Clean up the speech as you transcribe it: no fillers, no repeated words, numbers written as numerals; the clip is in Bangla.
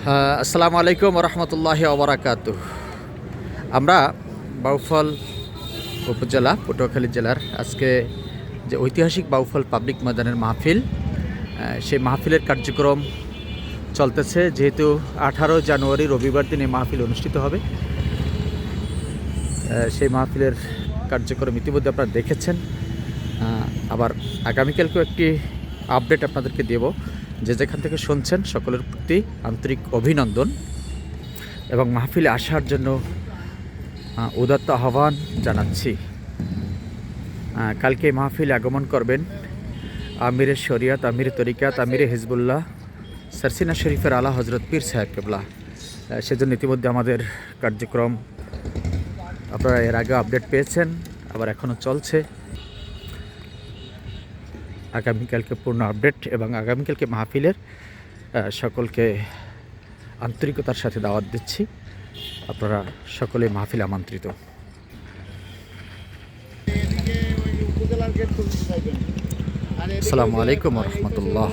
আসসালামু আলাইকুম রহমতুল্লাহি ওবরাকাতুহ। আমরা বাউফল উপজেলা পটুয়াখালী জেলার আজকে যে ঐতিহাসিক বাউফল পাবলিক ময়দানের মাহফিল, সেই মাহফিলের কার্যক্রম চলতেছে। যেহেতু 18 জানুয়ারি রবিবার দিন এই মাহফিল অনুষ্ঠিত হবে, সেই মাহফিলের কার্যক্রম ইতিমধ্যে আপনারা দেখেছেন। আবার আগামীকালকেও একটি আপডেট আপনাদেরকে দেব। যে যেখান থেকে শুনছেন সকলের প্রতি আন্তরিক অভিনন্দন এবং মাহফিলে আসার জন্য উদাত্ত আহ্বান জানাচ্ছি। কালকে মাহফিলে আগমন করবেন আমিরে শরিয়াত, আমিরে তরিকাত, আমিরে হিজবুল্লাহ, সারসিনা শরীফের আলা হজরত পীর সাহেব কেবলা। সেজন্য ইতিমধ্যে আমাদের কার্যক্রম আপনারা এর আগে আপডেট পেয়েছেন, আবার এখনও চলছে। আগামীকালকে পূর্ণ আপডেট এবং আগামীকালকে মাহফিলের সকলকে আন্তরিকতার সাথে দাওয়াত দিচ্ছি। আপনারা সকলে মাহফিলে আমন্ত্রিত। আসসালামু আলাইকুম রহমতুল্লাহ।